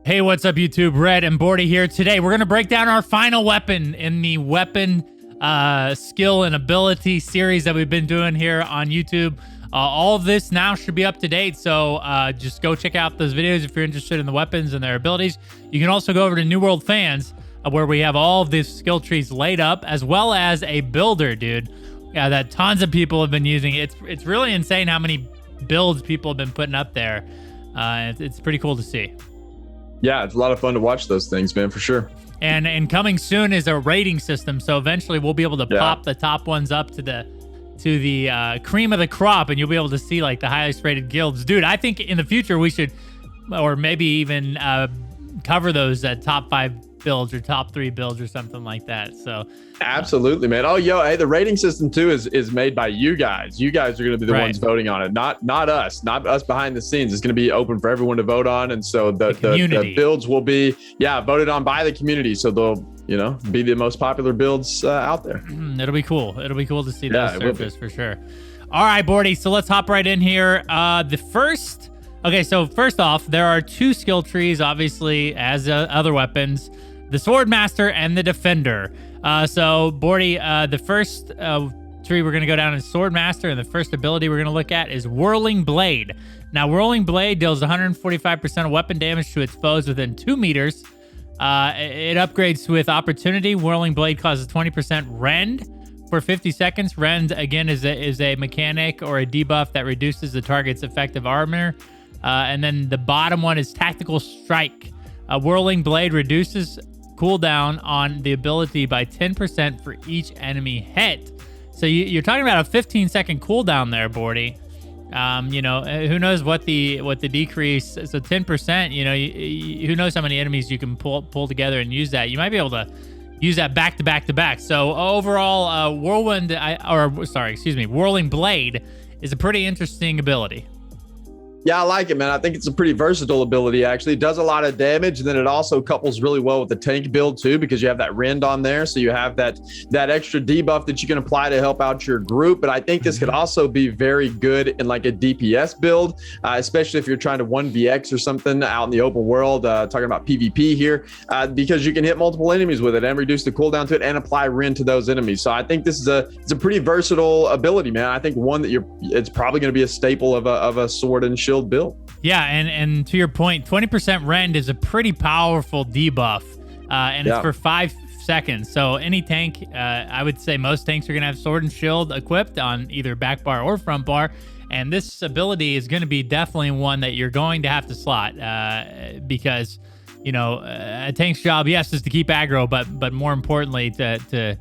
Hey, what's up, YouTube? Red and Bordy here. Today, we're going to break down our final weapon in the weapon skill and ability series that we've been doing here on YouTube. All of this now should be up to date, so just go check out those videos if you're interested in the weapons and their abilities. You can also go over to New World Fans, where we have all of these skill trees laid up, as well as a builder, dude, that tons of people have been using. It's really insane how many builds people have been putting up there. It's pretty cool to see. Yeah, it's a lot of fun to watch those things, man, for sure. And coming soon is a rating system, so eventually we'll be able to pop the top ones up to the cream of the crop, and you'll be able to see like the highest rated guilds. Dude, I think in the future we should, or maybe even cover those top 5 builds or top 3 builds or something like that. So absolutely, man. Oh, yo, hey, the rating system too is made by you guys. You guys are going to be the ones voting on it, not us behind the scenes. It's going to be open for everyone to vote on, and so the builds will be voted on by the community. So they'll be the most popular builds out there. It'll be cool. It'll be cool to see those surface for sure. All right, Bordy. So let's hop right in here. Okay, so first off, there are 2 skill trees, obviously, as other weapons. The Swordmaster and the Defender. So, Bordy, the first tree we're going to go down is Swordmaster, and the first ability we're going to look at is Whirling Blade. Now, Whirling Blade deals 145% of weapon damage to its foes within 2 meters. It upgrades with Opportunity. Whirling Blade causes 20% rend for 50 seconds. Rend, again, is a mechanic or a debuff that reduces the target's effective armor. And then the bottom one is Tactical Strike. Whirling Blade reduces cooldown on the ability by 10% for each enemy hit. So you're talking about a 15-second cooldown there, Bordy. Who knows what the decrease? So 10%. Who knows how many enemies you can pull together and use that? You might be able to use that back to back to back. So overall, Whirling Blade is a pretty interesting ability. Yeah, I like it, man. I think it's a pretty versatile ability, actually. It does a lot of damage, and then it also couples really well with the tank build, too, because you have that rend on there, so you have that extra debuff that you can apply to help out your group. But I think this could also be very good in like a DPS build, especially if you're trying to 1vx or something out in the open world, talking about PvP here, because you can hit multiple enemies with it and reduce the cooldown to it and apply rend to those enemies. So I think this is it's a pretty versatile ability, man. I think one that it's probably going to be a staple of a sword and shield build. Yeah, and to your point, 20% rend is a pretty powerful debuff, and it's for 5 seconds. So any tank, I would say most tanks are going to have sword and shield equipped on either back bar or front bar, and this ability is going to be definitely one that you're going to have to slot, because a tank's job, yes, is to keep aggro, but more importantly to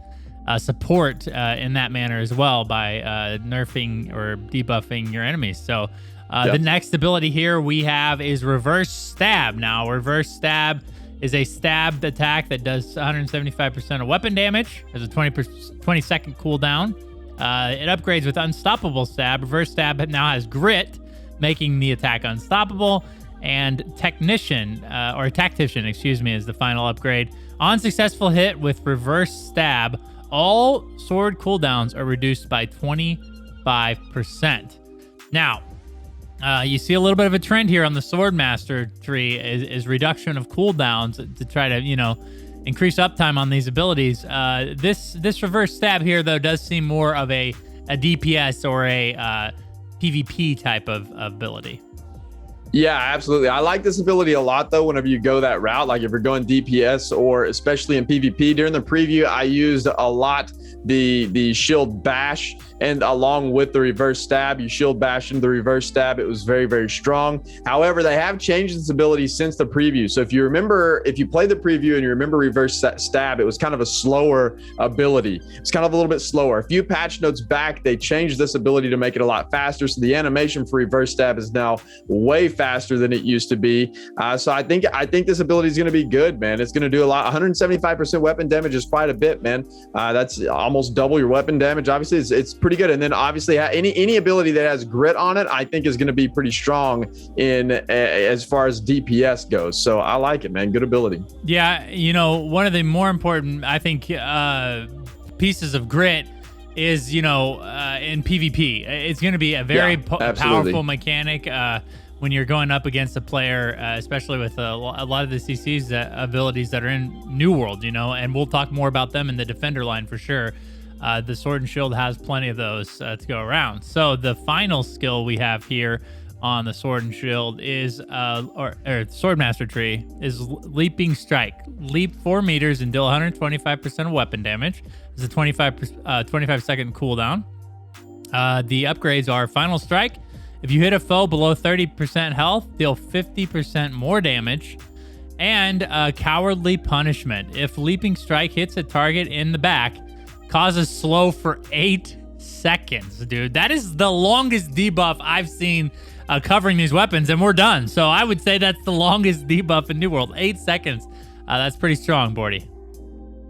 support in that manner as well by nerfing or debuffing your enemies. So the next ability here we have is Reverse Stab. Now, Reverse Stab is a stabbed attack that does 175% of weapon damage, has a 20-second cooldown. It upgrades with Unstoppable Stab. Reverse Stab now has Grit, making the attack unstoppable. And Tactician, is the final upgrade. On successful hit with Reverse Stab, all sword cooldowns are reduced by 25%. Now, you see a little bit of a trend here on the Swordmaster tree is reduction of cooldowns to try to, increase uptime on these abilities. This Reverse Stab here, though, does seem more of a DPS or a PvP type of ability. Yeah, absolutely. I like this ability a lot, though, whenever you go that route, like if you're going DPS or especially in PvP. During the preview, I used a lot the shield bash, and along with the reverse stab, you shield bash into the reverse stab. It was very, very strong. However, they have changed this ability since the preview. So if you played the preview and you remember reverse stab, it was kind of a slower ability. It's kind of a little bit slower. A few patch notes back, they changed this ability to make it a lot faster. So the animation for reverse stab is now way faster than it used to be. So I think this ability is going to be good, man. It's going to do a lot. 175% weapon damage is quite a bit, man. That's almost double your weapon damage. Obviously, it's pretty good. And then obviously any ability that has grit on it, I think is going to be pretty strong in as far as DPS goes. So I like it, man. Good ability. Yeah, one of the more important, I think, pieces of grit is, in PvP. It's going to be a very powerful mechanic. when you're going up against a player, especially with a lot of the CC's abilities that are in New World, and we'll talk more about them in the Defender line for sure. The Sword and Shield has plenty of those to go around. So the final skill we have here on the Sword and Shield is, or Swordmaster tree, is Leaping Strike. Leap 4 meters and deal 125% of weapon damage. It's a 25-second cooldown. The upgrades are Final Strike. If you hit a foe below 30% health, deal 50% more damage. And Cowardly Punishment. If Leaping Strike hits a target in the back, causes slow for 8 seconds, dude. That is the longest debuff I've seen covering these weapons, and we're done. So I would say that's the longest debuff in New World. 8 seconds. That's pretty strong, Bordy.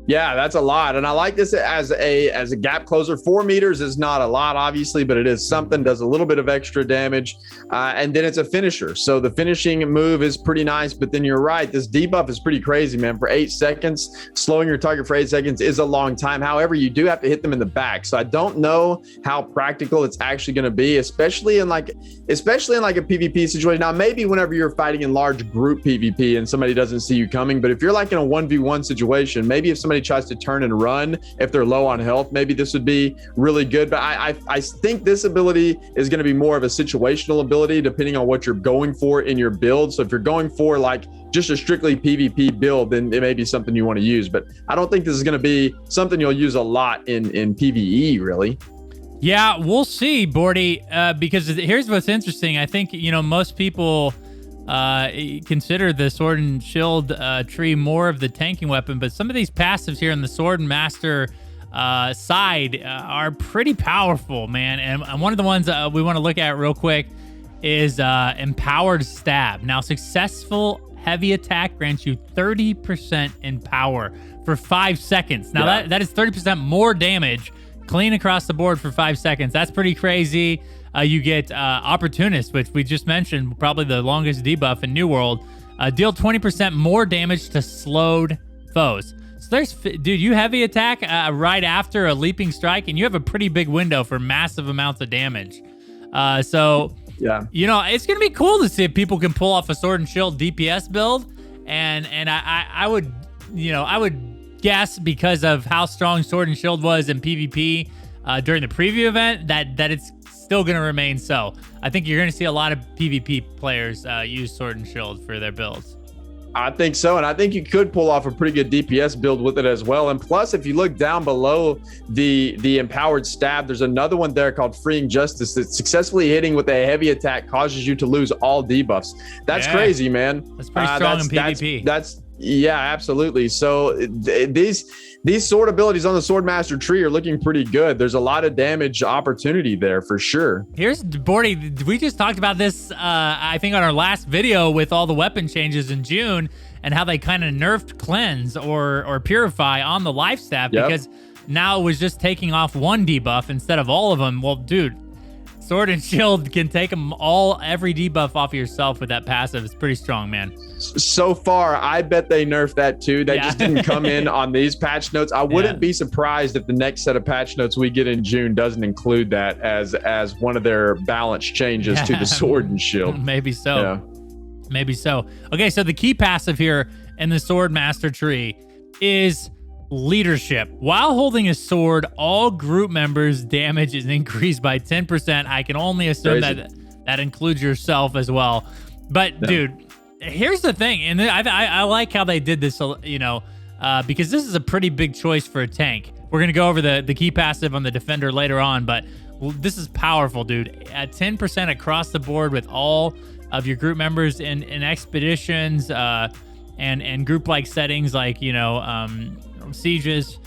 Yeah, that's a lot. And I like this as a gap closer. 4 meters is not a lot, obviously, but it is something, does a little bit of extra damage. And then it's a finisher. So the finishing move is pretty nice, but then you're right. This debuff is pretty crazy, man. For 8 seconds, slowing your target for 8 seconds is a long time. However, you do have to hit them in the back. So I don't know how practical it's actually going to be, especially in like a PvP situation. Now, maybe whenever you're fighting in large group PvP and somebody doesn't see you coming, but if you're like in a 1v1 situation, maybe if somebody tries to turn and run, if they're low on health, maybe this would be really good. But I think this ability is going to be more of a situational ability depending on what you're going for in your build. So if you're going for like just a strictly PvP build, then it may be something you want to use. But I don't think this is going to be something you'll use a lot in PvE, really. Yeah, we'll see, Bordy, because here's what's interesting. I think, most people consider the Sword and Shield tree more of the tanking weapon, but some of these passives here on the Sword and Master side are pretty powerful, man. And one of the ones we want to look at real quick is Empowered Stab. Now, successful heavy attack grants you 30% in power for 5 seconds. Now, that is 30% more damage clean across the board for 5 seconds. That's pretty crazy. You get Opportunist, which we just mentioned, probably the longest debuff in New World. Deal 20% more damage to slowed foes. So dude, you heavy attack right after a Leaping Strike, and you have a pretty big window for massive amounts of damage. Yeah, it's gonna be cool to see if people can pull off a Sword and Shield DPS build, and I would guess, because of how strong Sword and Shield was in PvP during the preview event, that it's still going to remain so. I think you're going to see a lot of PvP players use Sword and Shield for their builds. I think so, and I think you could pull off a pretty good DPS build with it as well. And plus, if you look down below the Empowered Stab, there's another one there called Freeing Justice that successfily hitting with a heavy attack causes you to lose all debuffs. That's crazy, man. That's pretty strong in PvP. Yeah, absolutely. So these sword abilities on the Swordmaster tree are looking pretty good. There's a lot of damage opportunity there for sure. Here's Bordy. We just talked about this, I think, on our last video with all the weapon changes in June and how they kind of nerfed Cleanse or Purify on the life staff because now it was just taking off one debuff instead of all of them. Well, dude, Sword and Shield can take every debuff off of yourself with that passive. It's pretty strong, man. So far, I bet they nerfed that too. They just didn't come in on these patch notes. I wouldn't be surprised if the next set of patch notes we get in June doesn't include that as one of their balance changes to the Sword and Shield. Maybe so. Yeah. Maybe so. Okay, so the key passive here in the Swordmaster tree is Leadership. While holding a sword, all group members' damage is increased by 10%. I can only assume that includes yourself as well. But dude, here's the thing, and I like how they did this, because this is a pretty big choice for a tank. We're gonna go over the key passive on the Defender later on, but this is powerful, dude. At 10% across the board with all of your group members in expeditions and group-like settings like sieges.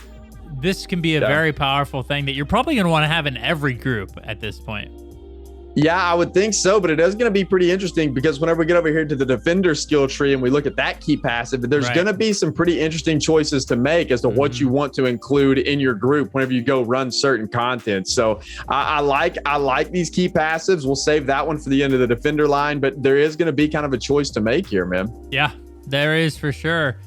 This can be a very powerful thing that you're probably going to want to have in every group at this point. Yeah, I would think so, but it is going to be pretty interesting because whenever we get over here to the Defender skill tree and we look at that key passive, there's going to be some pretty interesting choices to make as to what you want to include in your group whenever you go run certain content. So I like these key passives. We'll save that one for the end of the Defender line, but there is going to be kind of a choice to make here, man. Yeah, there is for sure.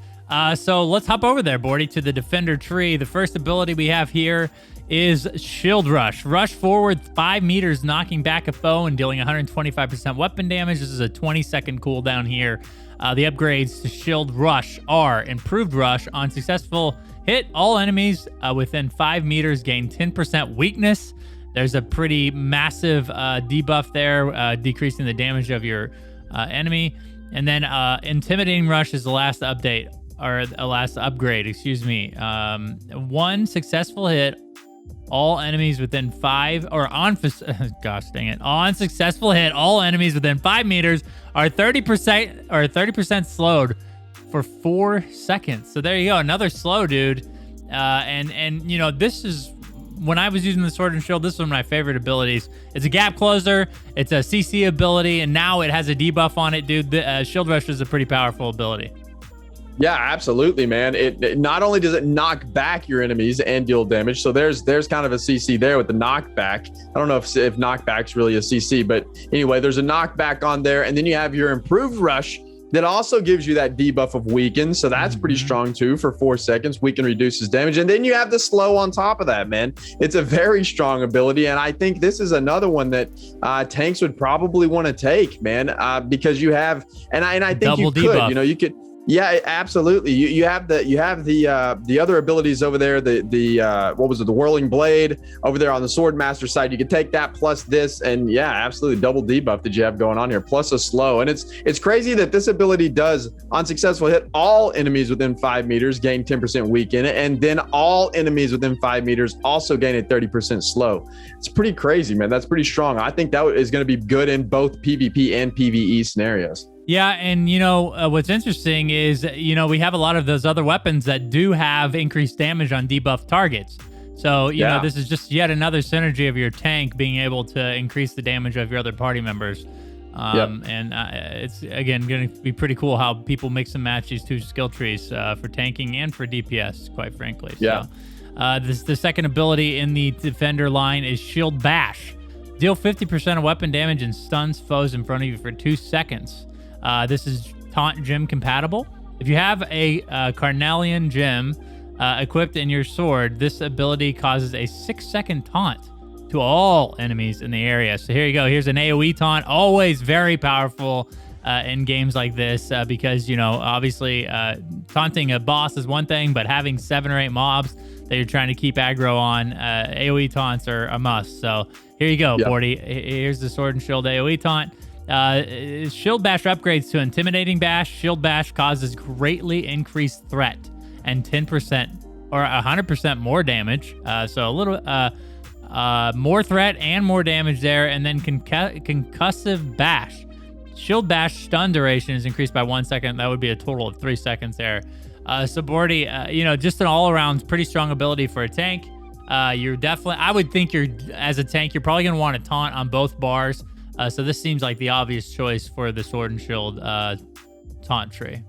So let's hop over there, Bordy, to the Defender tree. The first ability we have here is Shield Rush. Rush forward 5 meters, knocking back a foe and dealing 125% weapon damage. This is a 20-second cooldown here. The upgrades to Shield Rush are Improved Rush. On successful hit, all enemies within 5 meters gain 10% weakness. There's a pretty massive debuff there, decreasing the damage of your enemy. And then Intimidating Rush is the last update, or last upgrade, excuse me. One successful hit, all enemies within 5, or on, gosh dang it, on successful hit, all enemies within 5 meters are 30% slowed for 4 seconds. So there you go, another slow, dude. And you know, this is, when I was using the Sword and Shield, this is one of my favorite abilities. It's a gap closer, it's a CC ability, and now it has a debuff on it, dude. The Shield Rush is a pretty powerful ability. Yeah, absolutely, man. It not only does it knock back your enemies and deal damage, so there's kind of a CC there with the knockback. I don't know if knockback's really a CC, but anyway, there's a knockback on there, and then you have your Improved Rush that also gives you that debuff of Weaken, so that's pretty strong too for 4 seconds. Weaken reduces damage, and then you have the slow on top of that, man. It's a very strong ability, and I think this is another one that tanks would probably want to take, man, because you have, and I think double you could, debuff. You know, you could. Yeah, absolutely. You have the other abilities over there. The what was it? The Whirling Blade over there on the Swordmaster side. You could take that plus this, and yeah, absolutely double debuff that you have going on here, plus a slow. And it's crazy that this ability does on successful hit, all enemies within 5 meters gain 10% weaken, and then all enemies within 5 meters also gain a 30% slow. It's pretty crazy, man. That's pretty strong. I think that is going to be good in both PvP and PvE scenarios. Yeah, and you know, what's interesting is, you know, we have a lot of those other weapons that do have increased damage on debuffed targets. So, you know, this is just yet another synergy of your tank being able to increase the damage of your other party members. And it's, again, going to be pretty cool how people mix and match these two skill trees for tanking and for DPS, quite frankly. Yeah. So, the second ability in the Defender line is Shield Bash. Deal 50% of weapon damage and stuns foes in front of you for 2 seconds. This is Taunt Gem compatible. If you have a Carnelian Gem equipped in your sword, this ability causes a 6-second taunt to all enemies in the area. So here you go. Here's an AoE taunt. Always very powerful in games like this because, you know, obviously taunting a boss is one thing, but having 7 or 8 mobs that you're trying to keep aggro on, AoE taunts are a must. So here you go, Forty. Here's the Sword and Shield AoE taunt. Shield Bash upgrades to Intimidating Bash. Shield Bash causes greatly increased threat and 10% or 100% more damage. So a little more threat and more damage there. And then Concussive Bash. Shield Bash stun duration is increased by 1 second. That would be a total of 3 seconds there. So Bordy, you know, just an all-around pretty strong ability for a tank. You're definitely, I would think as a tank, you're probably going to want to taunt on both bars. So this seems like the obvious choice for the Sword and Shield taunt tree.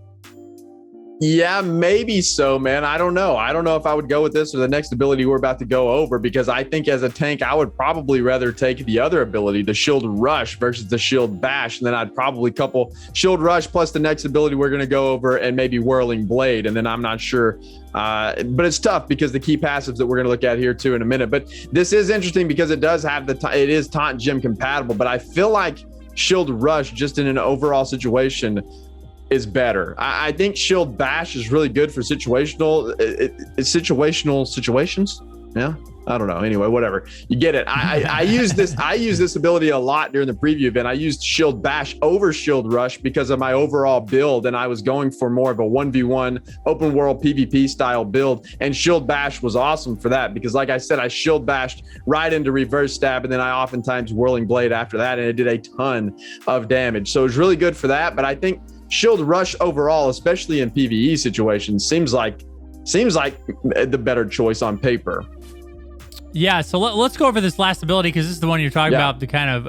Yeah, maybe so, man. I don't know. I don't know if I would go with this or the next ability we're about to go over, because I think as a tank, I would probably rather take the other ability, the Shield Rush versus the Shield Bash. And then I'd probably couple Shield Rush plus the next ability we're going to go over and maybe Whirling Blade. And then I'm not sure. But it's tough because the key passives that we're going to look at here too in a minute. But this is interesting because it does have it is Taunt Gem compatible, but I feel like Shield Rush just in an overall situation is better. I think Shield Bash is really good for situational situations. Yeah, I don't know. Anyway, whatever. You get it. I use this ability a lot during the preview event. I used Shield Bash over Shield Rush because of my overall build, and I was going for more of a 1v1 open world PvP style build. And Shield Bash was awesome for that because, like I said, I Shield Bashed right into reverse stab, and then I oftentimes Whirling Blade after that, and it did a ton of damage. So it was really good for that. But I think Shield Rush overall, especially in PvE situations, seems like the better choice on paper. Yeah, so let's go over this last ability because this is the one you're talking about to kind of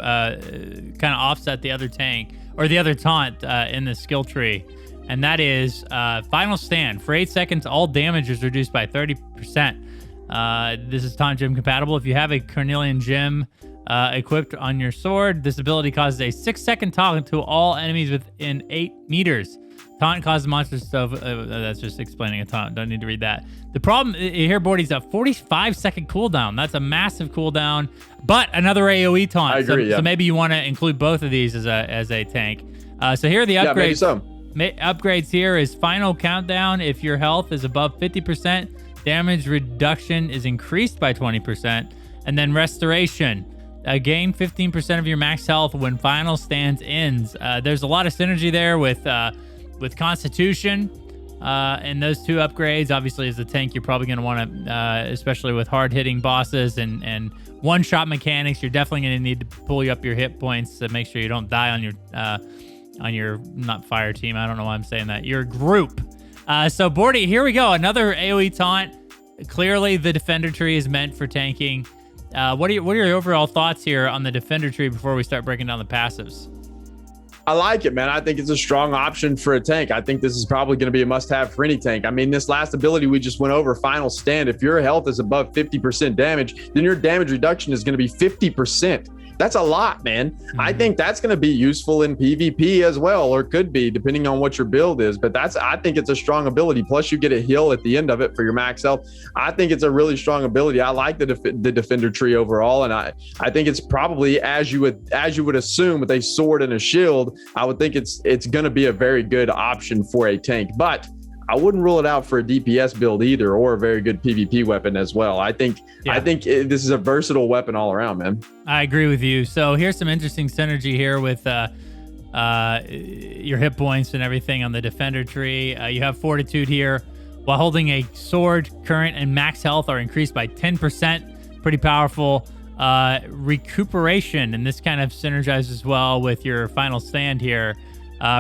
offset the other tank or the other taunt in the skill tree, and that is Final Stand. For 8 seconds, all damage is reduced by 30%. This is Taunt Gem compatible. If you have a Carnelian Gem equipped on your sword, this ability causes a 6-second taunt to all enemies within 8 meters. Taunt causes monsters to... that's just explaining a taunt. Don't need to read that. The problem here, Bordy's a 45-second cooldown. That's a massive cooldown, but another AoE taunt. I agree, so maybe you want to include both of these as a tank. So here are the upgrades. Yeah, maybe so. Upgrades here is final countdown. If your health is above 50%, damage reduction is increased by 20%. And then restoration. Gain 15% of your max health when final stance ends. There's a lot of synergy there with Constitution and those two upgrades. Obviously, as a tank, you're probably going to want to, especially with hard-hitting bosses and one-shot mechanics, you're definitely going to need to pull you up your hit points to make sure you don't die on your not fire team. I don't know why I'm saying that. Your group. So, Bordy, here we go. Another AoE taunt. Clearly, the Defender tree is meant for tanking. What are your overall thoughts here on the Defender tree before we start breaking down the passives? I like it, man. I think it's a strong option for a tank. I think this is probably going to be a must-have for any tank. I mean, this last ability we just went over, Final Stand, if your health is above 50% damage, then your damage reduction is going to be 50%. That's a lot, man. Mm-hmm. I think that's going to be useful in PvP as well, or could be, depending on what your build is. But I think it's a strong ability. Plus, you get a heal at the end of it for your max health. I think it's a really strong ability. I like the Defender tree overall, and I think it's probably, as you would assume, with a sword and a shield, I would think it's going to be a very good option for a tank. But I wouldn't rule it out for a DPS build either, or a very good PvP weapon as well. I think this is a versatile weapon all around, man. I agree with you. So here's some interesting synergy here with your hit points and everything on the Defender tree. You have Fortitude here. While holding a sword, current and max health are increased by 10%. Pretty powerful. Recuperation, and this kind of synergizes well with your Final Stand here.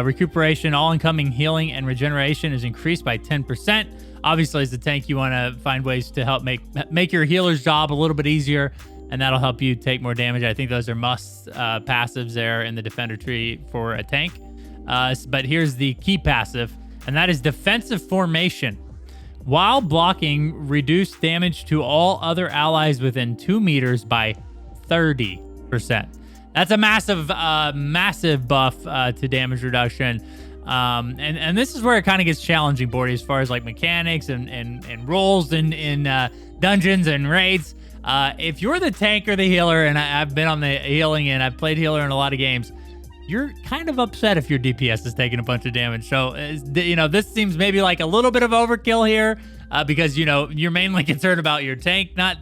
Recuperation, all incoming healing and regeneration is increased by 10%. Obviously, as a tank, you want to find ways to help make your healer's job a little bit easier, and that'll help you take more damage. I think those are must passives there in the Defender tree for a tank. But here's the key passive, and that is Defensive Formation. While blocking, reduce damage to all other allies within 2 meters by 30%. That's a massive buff to damage reduction. And this is where it kind of gets challenging, Bordy, as far as like mechanics and roles in dungeons and raids. If you're the tank or the healer, and I've been on the healing and I've played healer in a lot of games, you're kind of upset if your DPS is taking a bunch of damage. So, this seems maybe like a little bit of overkill here because, you're mainly concerned about your tank not,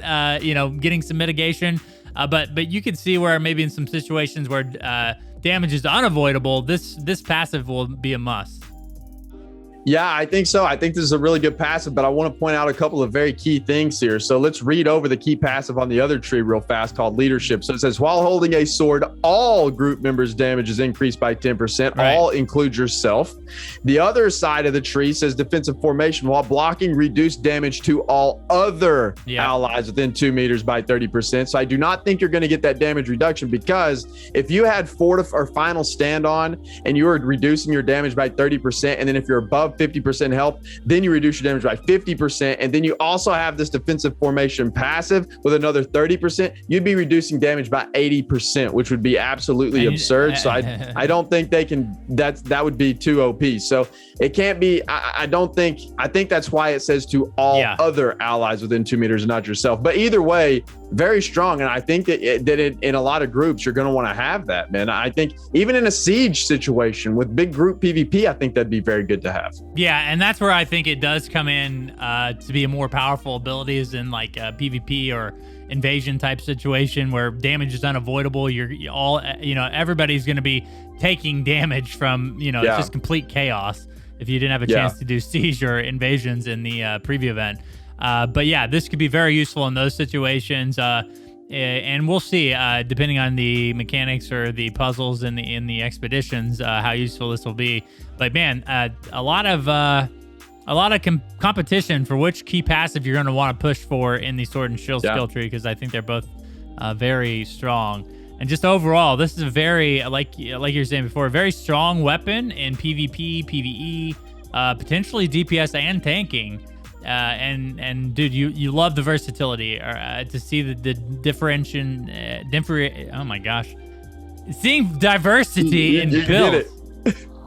getting some mitigation. But you can see where maybe in some situations where damage is unavoidable, this passive will be a must. Yeah, I think so. I think this is a really good passive, but I want to point out a couple of very key things here. So let's read over the key passive on the other tree real fast called Leadership. So it says, while holding a sword, all group members' damage is increased by 10%. Right. All include yourself. The other side of the tree says Defensive Formation. While blocking, reduce damage to all other allies within 2 meters by 30%. So I do not think you're going to get that damage reduction, because if you had Fortify or Final Stand on and you were reducing your damage by 30%, and then if you're above 50% health, then you reduce your damage by 50%, and then you also have this Defensive Formation passive with another 30%, you'd be reducing damage by 80%, which would be absolutely absurd. So I don't think they can, that would be too OP. So it can't be, I think that's why it says to all other allies within 2 meters and not yourself. But either way, very strong. And I think that in a lot of groups, you're going to want to have that, man. I think even in a siege situation with big group PvP, I think that'd be very good to have. Yeah, and that's where I think it does come in to be a more powerful ability, is in like a PvP or invasion type situation where damage is unavoidable. You're all, everybody's going to be taking damage from, it's just complete chaos if you didn't have a chance to do siege or invasions in the preview event. But yeah, this could be very useful in those situations. And we'll see, depending on the mechanics or the puzzles in the expeditions, how useful this will be. But man, a lot of competition for which key passive you're going to want to push for in the Sword and Shield skill tree, because I think they're both very strong. And just overall, this is a very, like you were saying before, a very strong weapon in PvP, PvE, potentially DPS and tanking. And dude, you love the versatility, to see the differentiation, oh my gosh, seeing diversity in builds.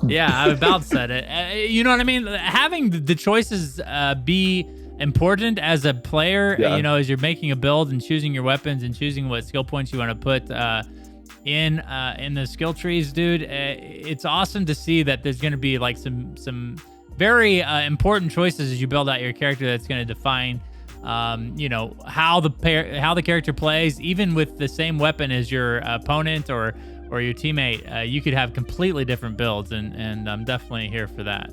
Yeah, I about said it. You know what I mean? Having the choices be important as a player, you know, as you're making a build and choosing your weapons and choosing what skill points you want to put in the skill trees, dude. It's awesome to see that there's going to be like some very important choices as you build out your character that's going to define you know, how the character plays. Even with the same weapon as your opponent or your teammate, you could have completely different builds, and I'm definitely here for that.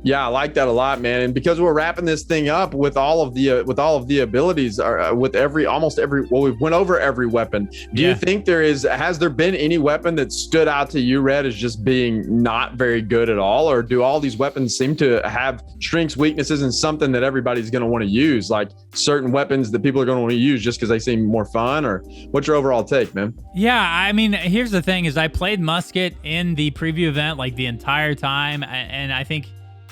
Yeah, I like that a lot, man. And because we're wrapping this thing up with all of the abilities, with almost every, well, we've went over every weapon. Do you think has there been any weapon that stood out to you, Red, as just being not very good at all? Or do all these weapons seem to have strengths, weaknesses, and something that everybody's going to want to use, like certain weapons that people are going to want to use just because they seem more fun? Or what's your overall take, man? Yeah, I mean, here's the thing: is I played musket in the preview event like the entire time, and I think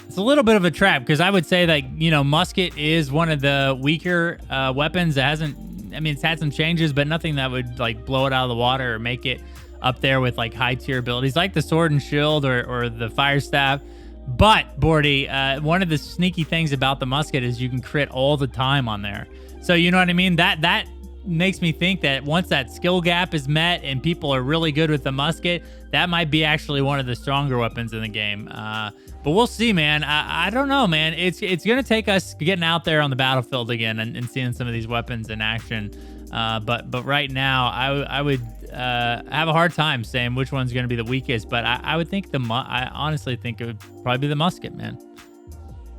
it's a little bit of a trap, because I would say that, you know, musket is one of the weaker weapons. It hasn't, I mean, it's had some changes, but nothing that would like blow it out of the water or make it up there with like high tier abilities like the sword and shield or the fire staff. But Bordy, one of the sneaky things about the musket is you can crit all the time on there. So you know what I mean? That makes me think that once that skill gap is met and people are really good with the musket, that might be actually one of the stronger weapons in the game. But we'll see, man. I don't know, man. It's going to take us getting out there on the battlefield again and seeing some of these weapons in action. But right now, I would have a hard time saying which one's going to be the weakest. But I would think I honestly think it would probably be the musket, man.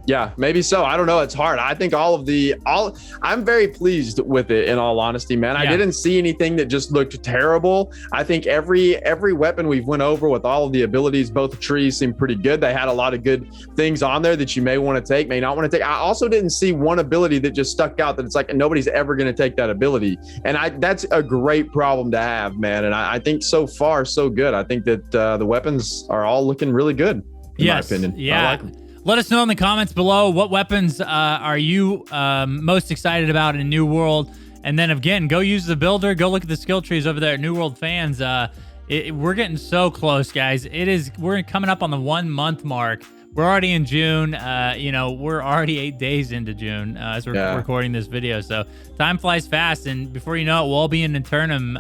Yeah, maybe so. I don't know. It's hard. I think I'm very pleased with it, in all honesty, man. I didn't see anything that just looked terrible. I think every weapon we've went over with all of the abilities, both the trees seem pretty good. They had a lot of good things on there that you may want to take, may not want to take. I also didn't see one ability that just stuck out that it's like nobody's ever going to take that ability. And that's a great problem to have, man. And I think so far, so good. I think that the weapons are all looking really good, in my opinion. Yeah. I like them. Let us know in the comments below what weapons are you most excited about in New World. And then again, go use the builder. Go look at the skill trees over there at New World Fans. We're getting so close, guys. We're coming up on the 1 month mark. We're already in June. You know, we're already 8 days into June as we're recording this video. So time flies fast. And before you know it, we'll all be in Aeternum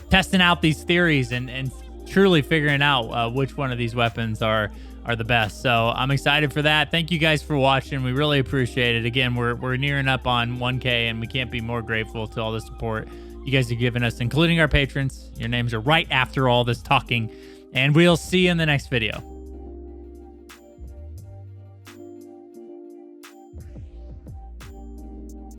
testing out these theories and truly figuring out which one of these weapons are the best. So I'm excited for that. Thank you guys for watching. We really appreciate it. Again, we're nearing up on 1K, and we can't be more grateful to all the support you guys have given us, including our patrons. Your names are right after all this talking, and we'll see you in the next video.